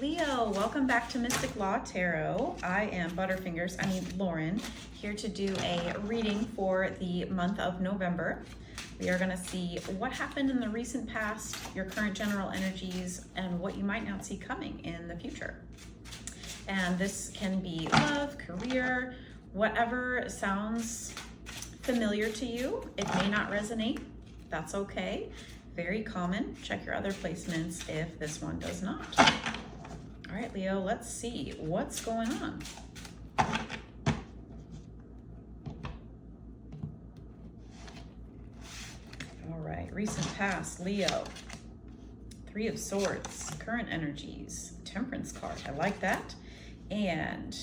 Leo, welcome back to Mystic Law Tarot. I am Lauren, here to do a reading for the month of November. We are going to see what happened in the recent past, your current general energies, and what you might not see coming in the future. And this can be love, career, whatever sounds familiar to you. It may not resonate. That's okay. Very common. Check your other placements if this one does not. All right, Leo, let's see what's going on. All right, recent past, Leo. Three of Swords, current energies, Temperance card. I like that. And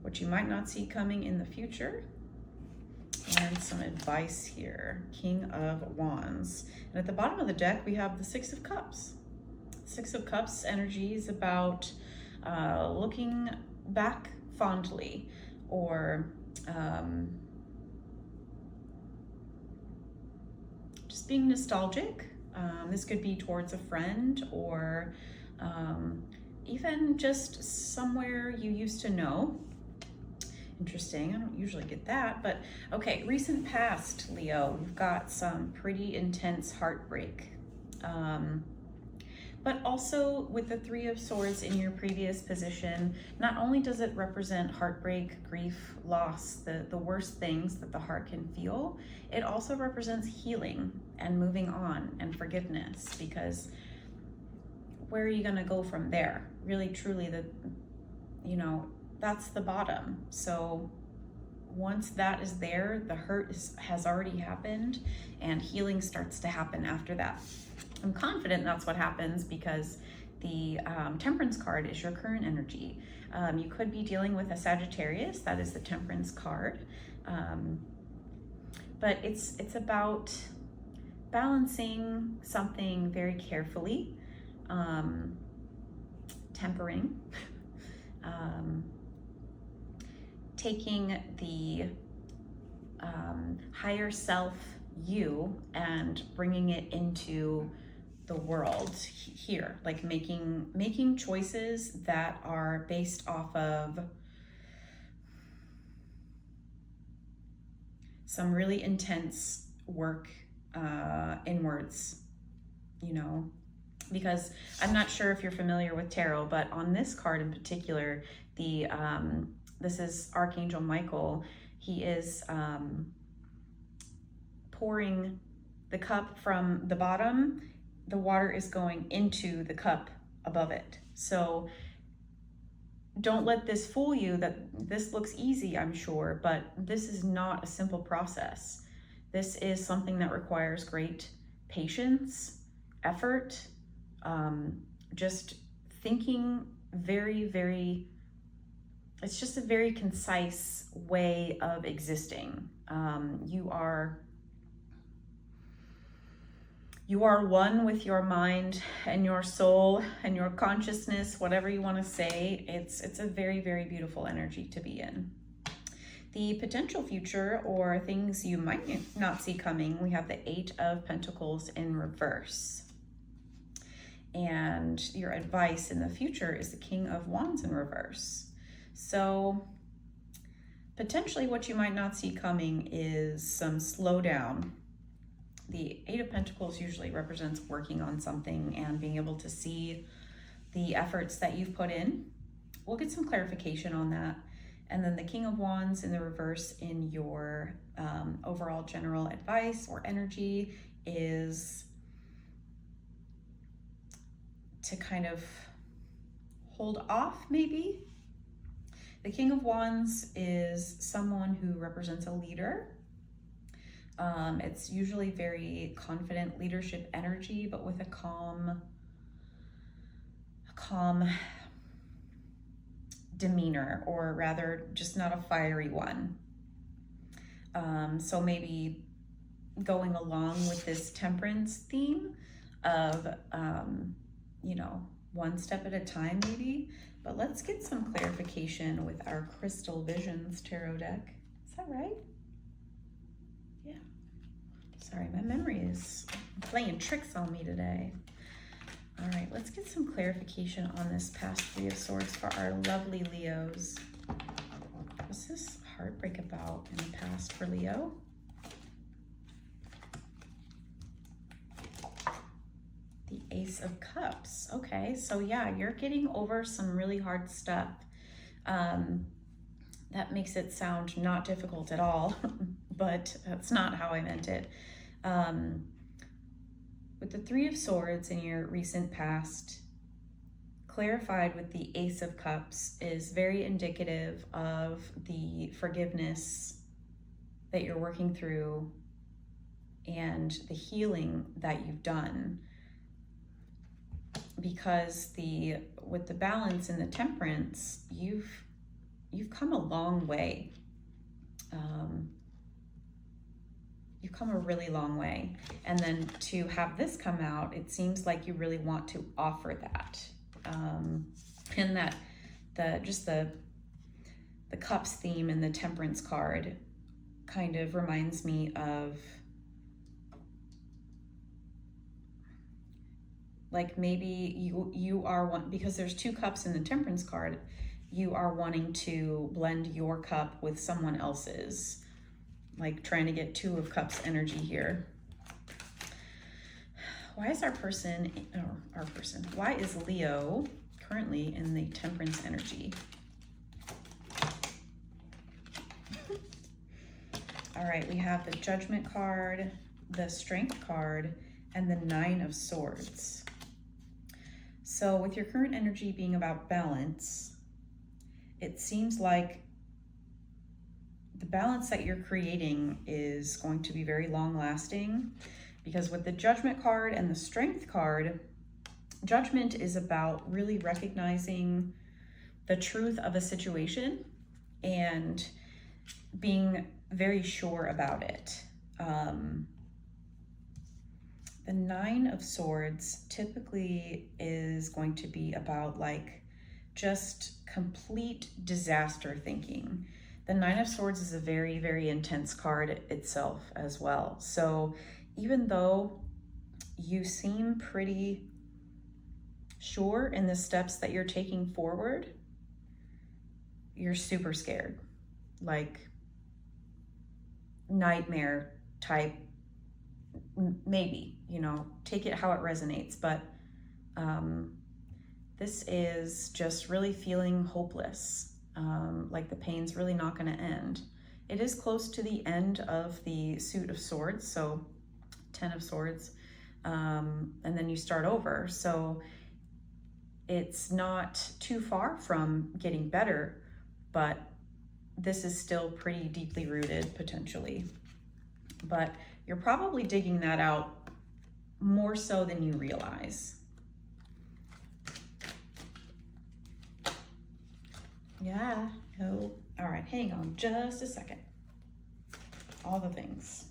what you might not see coming in the future. And some advice here, King of Wands. And at the bottom of the deck, we have the Six of Cups. Six of Cups energy is about looking back fondly, or just being nostalgic. This could be towards a friend, or even just somewhere you used to know. Interesting, I don't usually get that, but okay, recent past, Leo, we've got some pretty intense heartbreak. But also with the Three of Swords in your previous position, not only does it represent heartbreak, grief, loss, the worst things that the heart can feel, it also represents healing and moving on and forgiveness, because where are you gonna go from there? Really, truly, that's the bottom. So once that is there, the hurt has already happened, and healing starts to happen after that. I'm confident that's what happens, because the Temperance card is your current energy. You could be dealing with a Sagittarius, that is the Temperance card. But it's about balancing something very carefully, tempering, taking the higher self you and bringing it into the world here, like making choices that are based off of some really intense work inwards, because I'm not sure if you're familiar with tarot, but on this card in particular, this is Archangel Michael. He is pouring the cup from the bottom. The water is going into the cup above it. So don't let this fool you that this looks easy, I'm sure, but this is not a simple process. This is something that requires great patience, effort, just thinking very, very, it's just a very concise way of existing. You are one with your mind and your soul and your consciousness, whatever you want to say. It's a very, very beautiful energy to be in. The potential future, or things you might not see coming, we have the Eight of Pentacles in reverse. And your advice in the future is the King of Wands in reverse. So potentially what you might not see coming is some slowdown. The Eight of Pentacles usually represents working on something and being able to see the efforts that you've put in. We'll get some clarification on that. And then the King of Wands in the reverse in your overall general advice or energy is to kind of hold off, maybe. The King of Wands is someone who represents a leader. It's usually very confident leadership energy, but with a calm demeanor, or rather just not a fiery one. So maybe going along with this temperance theme of, one step at a time maybe, but let's get some clarification with our Crystal Visions tarot deck. Is that right? Yeah. Sorry, my memory is playing tricks on me today. All right, let's get some clarification on this past Three of Swords for our lovely Leos. What's this heartbreak about in the past for Leo? The Ace of Cups. Okay, so yeah, you're getting over some really hard stuff. That makes it sound not difficult at all, but that's not how I meant it. With the Three of Swords in your recent past, clarified with the Ace of Cups, is very indicative of the forgiveness that you're working through and the healing that you've done. Because with the Balance and the Temperance, you've come a long way. You've come a really long way. And then to have this come out, it seems like you really want to offer that. And that the Cups theme in the Temperance card kind of reminds me of like maybe you are one, because there's 2 cups in the Temperance card, you are wanting to blend your cup with someone else's, like trying to get 2 of Cups energy here. Why is why is Leo currently in the Temperance energy? All right, we have the Judgment card, the Strength card, and the 9 of Swords. So with your current energy being about balance, it seems like the balance that you're creating is going to be very long lasting, because with the Judgment card and the Strength card, Judgment is about really recognizing the truth of a situation and being very sure about it. The 9 of Swords typically is going to be about like just complete disaster thinking. The 9 of Swords is a very, very intense card itself as well. So even though you seem pretty sure in the steps that you're taking forward, you're super scared, like nightmare type, maybe, you know, take it how it resonates, but this is just really feeling hopeless, like the pain's really not going to end. It is close to the end of the Suit of Swords, so 10 of Swords, and then you start over, so it's not too far from getting better, but this is still pretty deeply rooted potentially. But you're probably digging that out more so than you realize. Yeah, oh, all right, hang on just a second. All the things.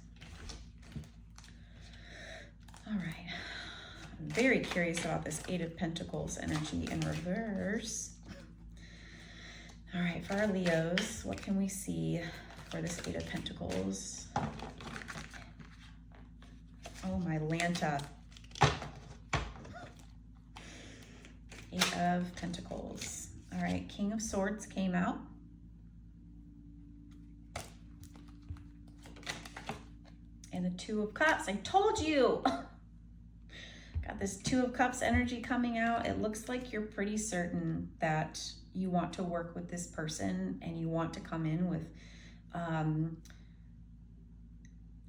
All right, I'm very curious about this 8 of Pentacles energy in reverse. All right, for our Leos, what can we see for this 8 of Pentacles? Oh, my Lanta. 8 of Pentacles. All right, King of Swords came out. And the 2 of Cups. I told you! Got this 2 of Cups energy coming out. It looks like you're pretty certain that you want to work with this person and you want to come in with,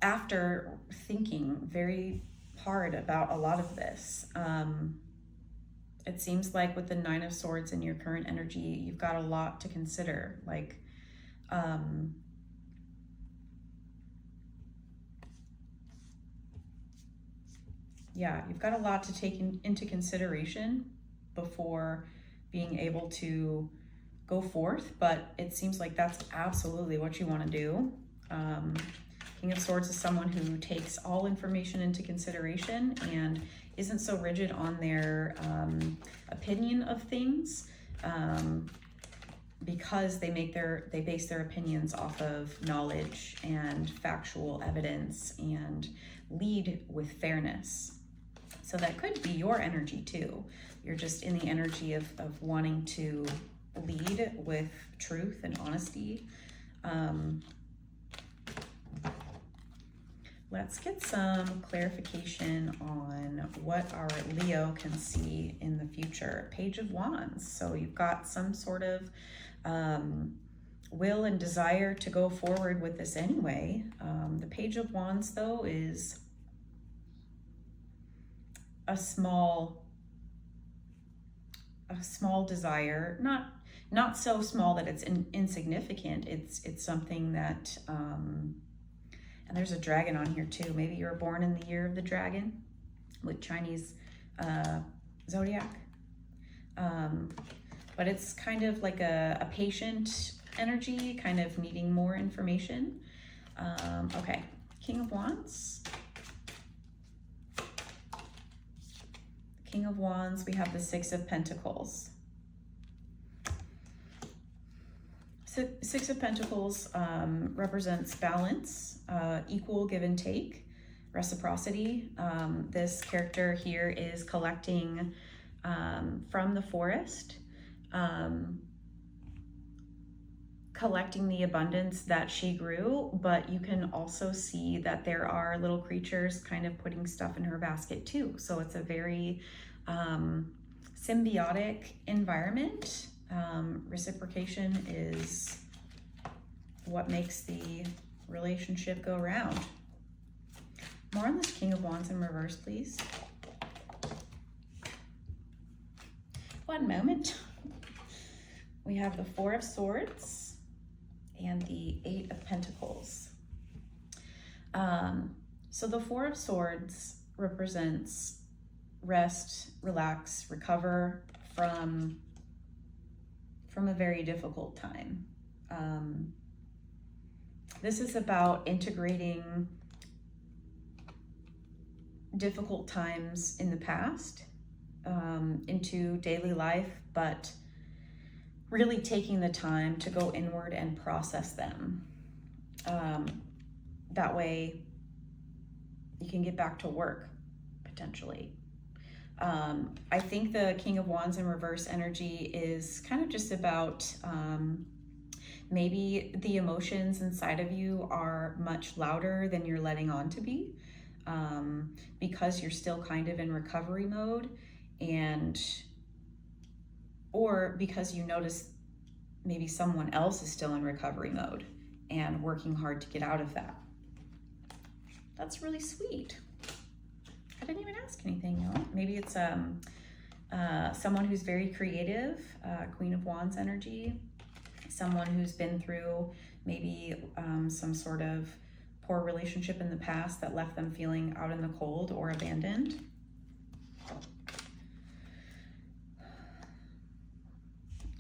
after thinking very hard about a lot of this. It seems like with the 9 of Swords in your current energy, you've got a lot to consider. Like, yeah, you've got a lot to take into consideration before being able to go forth, but it seems like that's absolutely what you want to do. King of Swords is someone who takes all information into consideration and isn't so rigid on their opinion of things, because they base their opinions off of knowledge and factual evidence and lead with fairness. So that could be your energy too. You're just in the energy of wanting to lead with truth and honesty. Let's get some clarification on what our Leo can see in the future. Page of Wands. So you've got some sort of will and desire to go forward with this anyway. The Page of Wands, though, is a small desire, not so small that it's insignificant. It's something that and there's a dragon on here too. Maybe you were born in the year of the dragon with Chinese zodiac. But it's kind of like a patient energy, kind of needing more information. Okay, King of Wands. King of Wands, we have the Six of Pentacles. Six of Pentacles represents balance, equal give and take, reciprocity. This character here is collecting from the forest, collecting the abundance that she grew, but you can also see that there are little creatures kind of putting stuff in her basket too. So it's a very symbiotic environment. Reciprocation is what makes the relationship go round. More on this King of Wands in reverse, please. One moment. We have the Four of Swords and the Eight of Pentacles. So the Four of Swords represents rest, relax, recover from a very difficult time. This is about integrating difficult times in the past into daily life, but really taking the time to go inward and process them. That way you can get back to work, potentially. I think the King of Wands in reverse energy is kind of just about maybe the emotions inside of you are much louder than you're letting on to be, because you're still kind of in recovery mode, or because you notice maybe someone else is still in recovery mode and working hard to get out of that. That's really sweet. I didn't even ask anything, you know? Maybe it's someone who's very creative, Queen of Wands energy, someone who's been through maybe some sort of poor relationship in the past that left them feeling out in the cold or abandoned.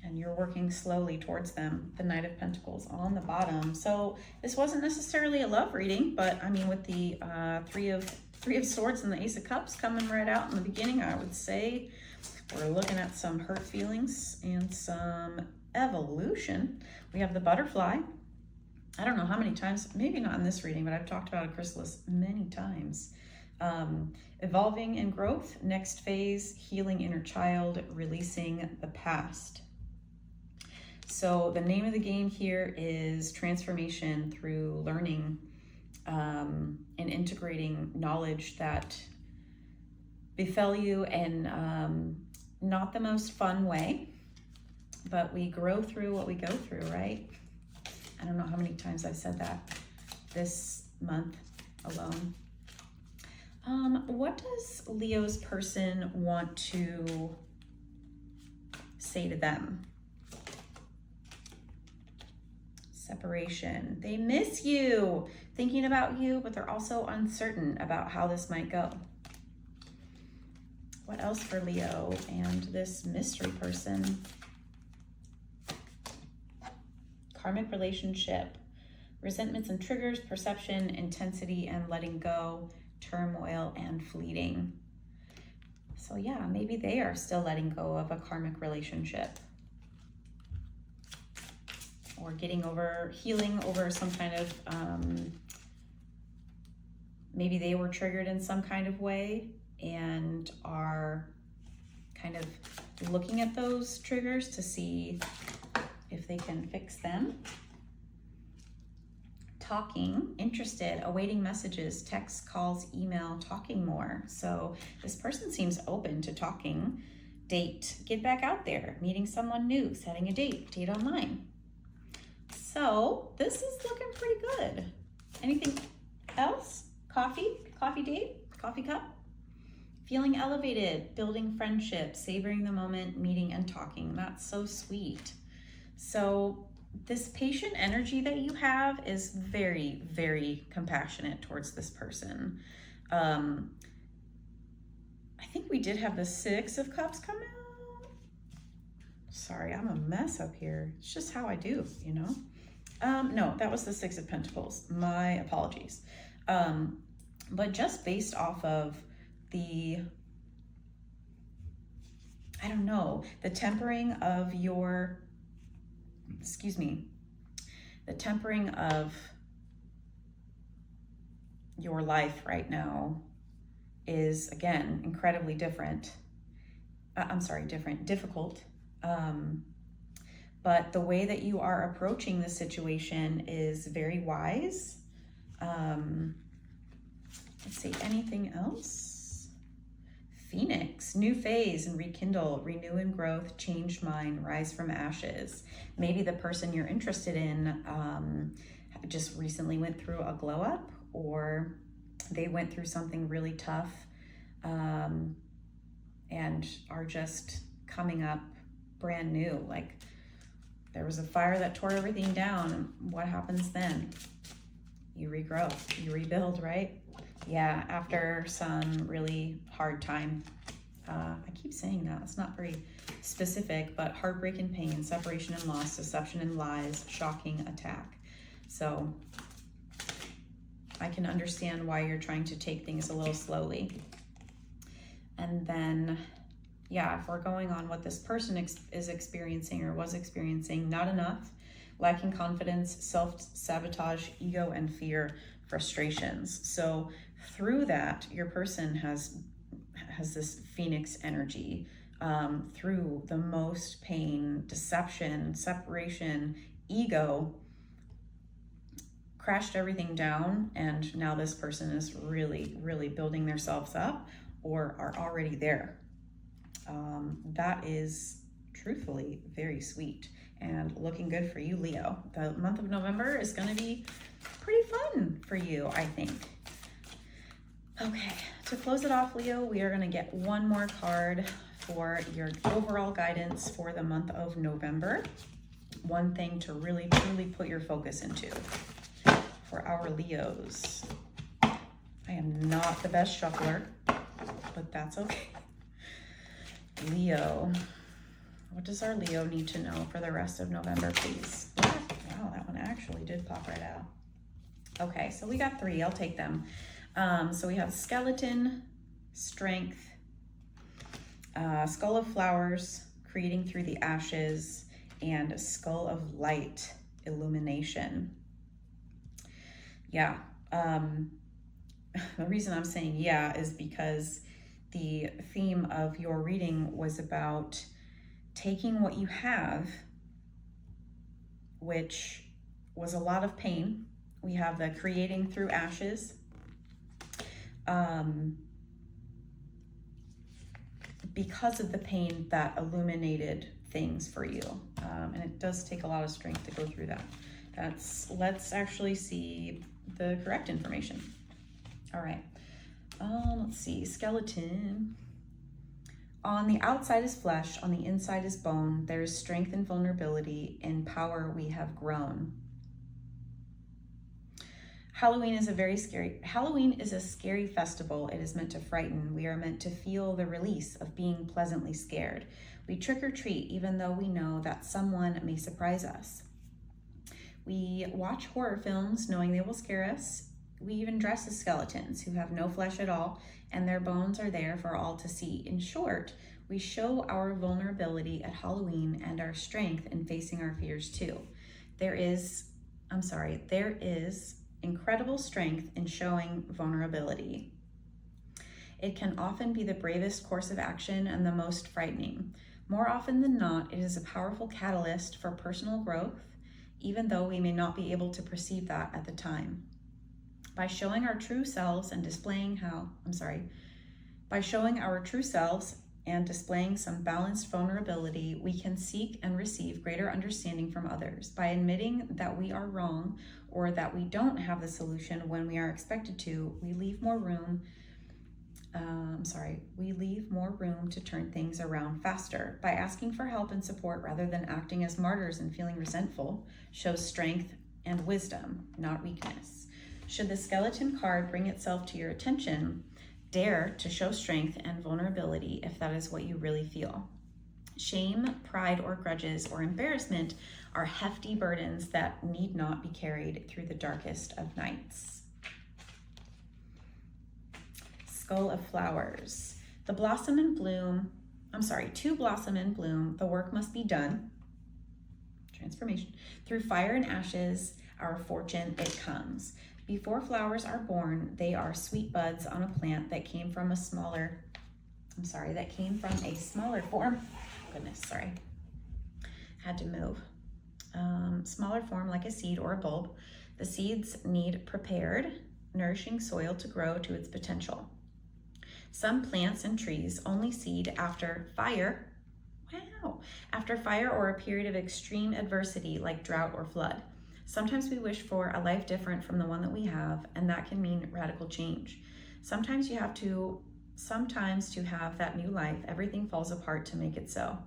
And you're working slowly towards them, the Knight of Pentacles on the bottom. So this wasn't necessarily a love reading, but I mean, with the Three of Swords and the Ace of Cups coming right out in the beginning, I would say we're looking at some hurt feelings and some evolution. We have the Butterfly. I don't know how many times, maybe not in this reading, but I've talked about a chrysalis many times. Evolving and growth, next phase, healing inner child, releasing the past. So the name of the game here is transformation through learning and integrating knowledge that befell you in not the most fun way, but we grow through what we go through, right? I don't know how many times I've said that this month alone. What does Leo's person want to say to them? Separation. They miss you, thinking about you, but they're also uncertain about how this might go. What else for Leo and this mystery person? Karmic relationship. Resentments and triggers, perception, intensity, and letting go, turmoil, and fleeting. So yeah, maybe they are still letting go of a karmic relationship, or healing over some kind of, maybe they were triggered in some kind of way, and are kind of looking at those triggers to see if they can fix them. Talking, interested, awaiting messages, texts, calls, email, talking more. So this person seems open to talking. Date, get back out there, meeting someone new, setting a date online. So this is looking pretty good. Anything else? Coffee date, coffee cup. Feeling elevated, building friendship, savoring the moment, meeting and talking. That's so sweet. So this patient energy that you have is very, very compassionate towards this person. I think we did have the 6 of Cups come out. Sorry, I'm a mess up here. It's just how I do, you know? No, that was the 6 of Pentacles. My apologies. But just based off of the, I don't know, the tempering of your, the tempering of your life right now is, again, incredibly different. Difficult. But the way that you are approaching the situation is very wise. Let's see, anything else? Phoenix, new phase and rekindle, renew and growth, change mind, rise from ashes. Maybe the person you're interested in just recently went through a glow up, or they went through something really tough and are just coming up brand new. Like there was a fire that tore everything down. What happens then? You regrow, you rebuild, right? Yeah, after some really hard time. I keep saying that, it's not very specific, but heartbreak and pain, separation and loss, deception and lies, shocking attack. So I can understand why you're trying to take things a little slowly. And then, yeah, if we're going on what this person is experiencing or was experiencing, not enough, lacking confidence, self-sabotage, ego and fear, frustrations. So through that, your person has this Phoenix energy, through the most pain, deception, separation, ego, crashed everything down, and now this person is really, really building themselves up or are already there. That is truthfully very sweet and looking good for you, Leo. The month of November is going to be pretty fun for you, I think. Okay, to close it off, Leo, we are going to get one more card for your overall guidance for the month of November. One thing to really, truly put your focus into for our Leos. I am not the best shuffler, but that's okay. Leo, what does our Leo need to know for the rest of November, please? Wow, that one actually did pop right out. Okay, so we got 3, I'll take them. So we have skeleton, strength, skull of flowers, creating through the ashes, and skull of light, illumination. Yeah, the reason I'm saying yeah is because the theme of your reading was about taking what you have, which was a lot of pain. We have the creating through ashes. Because of the pain that illuminated things for you. And it does take a lot of strength to go through that. Let's actually see the correct information. All right, let's see, skeleton. On the outside is flesh, on the inside is bone. There is strength and vulnerability. In power we have grown. Halloween is a scary festival. It is meant to frighten. We are meant to feel the release of being pleasantly scared. We trick or treat even though we know that someone may surprise us. We watch horror films knowing they will scare us. We even dress as skeletons who have no flesh at all, and their bones are there for all to see. In short, we show our vulnerability at Halloween and our strength in facing our fears too. There is incredible strength in showing vulnerability. It can often be the bravest course of action and the most frightening. More often than not, it is a powerful catalyst for personal growth, even though we may not be able to perceive that at the time. By showing our true selves and displaying some balanced vulnerability, we can seek and receive greater understanding from others. By admitting that we are wrong or that we don't have the solution when we are expected to, we leave more room to turn things around faster. By asking for help and support rather than acting as martyrs and feeling resentful shows strength and wisdom, not weakness. Should the skeleton card bring itself to your attention, dare to show strength and vulnerability if that is what you really feel. Shame, pride, or grudges or embarrassment are hefty burdens that need not be carried through the darkest of nights. Skull of Flowers. To blossom and bloom, the work must be done. Transformation. Through fire and ashes, our fortune it comes. Before flowers are born, they are sweet buds on a plant that came from a smaller form. Had to move. Smaller form like a seed or a bulb. The seeds need prepared, nourishing soil to grow to its potential. Some plants and trees only seed after fire. After fire or a period of extreme adversity like drought or flood. Sometimes we wish for a life different from the one that we have, and that can mean radical change. Sometimes to have that new life, everything falls apart to make it so.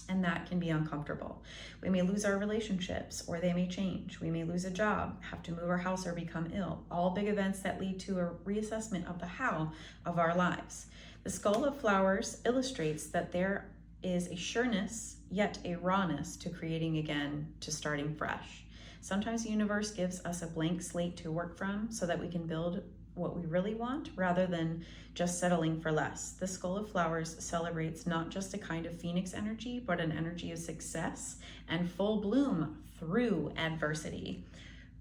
And that can be uncomfortable. We may lose our relationships, or they may change. We may lose a job, have to move our house, or become ill. All big events that lead to a reassessment of the how of our lives. The Skull of Flowers illustrates that there is a sureness, yet a rawness to creating again, to starting fresh. Sometimes the universe gives us a blank slate to work from so that we can build what we really want rather than just settling for less. The Skull of Flowers celebrates not just a kind of phoenix energy, but an energy of success and full bloom through adversity.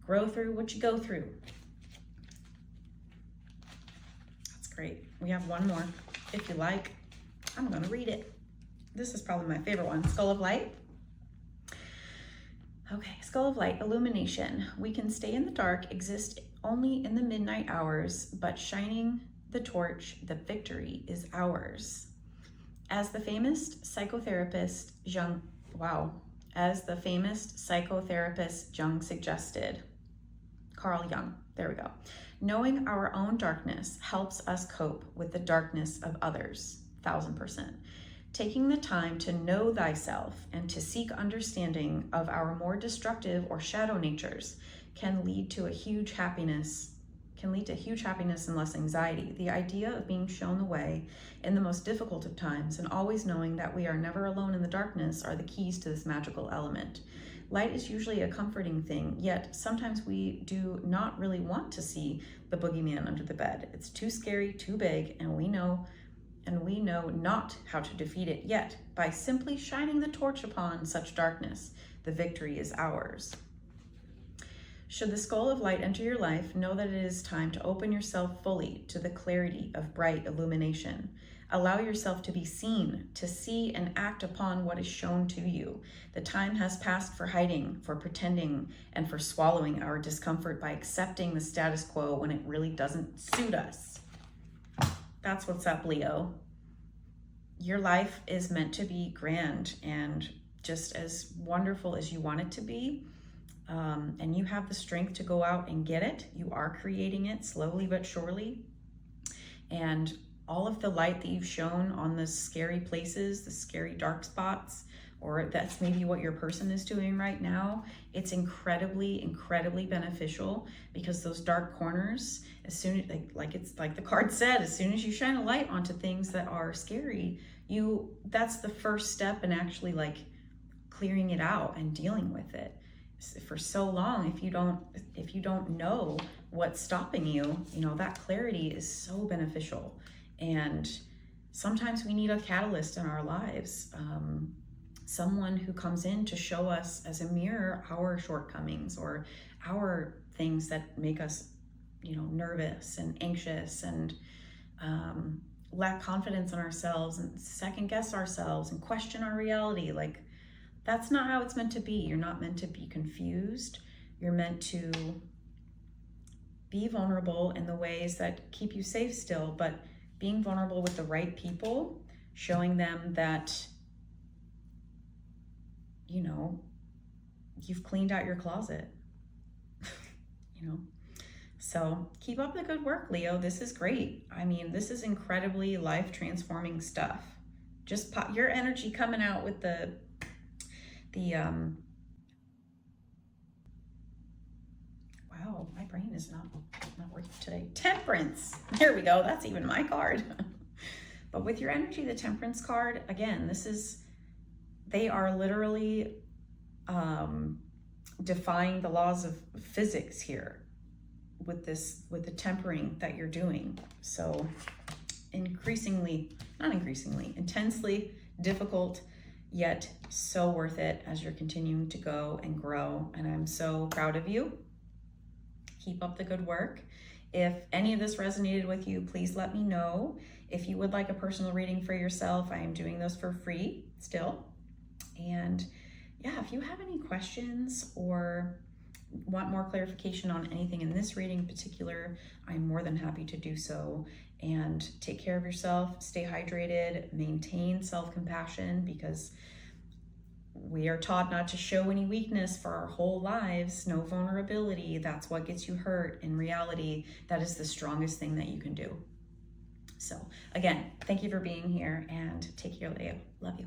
Grow through what you go through. That's great. We have one more. If you like, I'm gonna read it. This is probably my favorite one. Skull of Light. Okay, Skull of Light, illumination. We can stay in the dark, exist only in the midnight hours, but shining the torch, the victory is ours. As the famous psychotherapist Jung suggested, Carl Jung, there we go. Knowing our own darkness helps us cope with the darkness of others, 1000%. Taking the time to know thyself and to seek understanding of our more destructive or shadow natures can lead to huge happiness and less anxiety. The idea of being shown the way in the most difficult of times and always knowing that we are never alone in the darkness are the keys to this magical element. Light is usually a comforting thing, yet sometimes we do not really want to see the boogeyman under the bed. It's too scary, too big, and we know not how to defeat it yet. By simply shining the torch upon such darkness, the victory is ours. Should the Skull of Light enter your life, know that it is time to open yourself fully to the clarity of bright illumination. Allow yourself to be seen, to see and act upon what is shown to you. The time has passed for hiding, for pretending, and for swallowing our discomfort by accepting the status quo when it really doesn't suit us. That's what's up, Leo. Your life is meant to be grand and just as wonderful as you want it to be. And you have the strength to go out and get it. You are creating it slowly but surely. And all of the light that you've shown on the scary places, the scary dark spots, or that's maybe what your person is doing right now, it's incredibly, incredibly beneficial because those dark corners, as soon as, like the card said, as soon as you shine a light onto things that are scary, that's the first step in actually like clearing it out and dealing with it. For so long, if you don't know what's stopping you, that clarity is so beneficial. And sometimes we need a catalyst in our lives, someone who comes in to show us as a mirror our shortcomings or our things that make us, nervous and anxious and lack confidence in ourselves and second guess ourselves and question our reality. Like, that's not how it's meant to be. You're not meant to be confused. You're meant to be vulnerable in the ways that keep you safe still, but being vulnerable with the right people, showing them that, you know, you've cleaned out your closet, you know. So keep up the good work, Leo. This is great. I mean, this is incredibly life transforming stuff. Just pop your energy coming out with the wow, my brain is not working today. Temperance. There we go. That's even my card. But with your energy, the Temperance card, again, they are literally defying the laws of physics here with the tempering that you're doing. So intensely difficult, yet so worth it as you're continuing to go and grow. And I'm so proud of you. Keep up the good work. If any of this resonated with you, please let me know. If you would like a personal reading for yourself, I am doing those for free still. And yeah, if you have any questions or want more clarification on anything in this reading in particular, I'm more than happy to do so. And take care of yourself, stay hydrated, maintain self-compassion, because we are taught not to show any weakness for our whole lives, no vulnerability. That's what gets you hurt. In reality, that is the strongest thing that you can do. So again, thank you for being here and take care, Leo. Love you.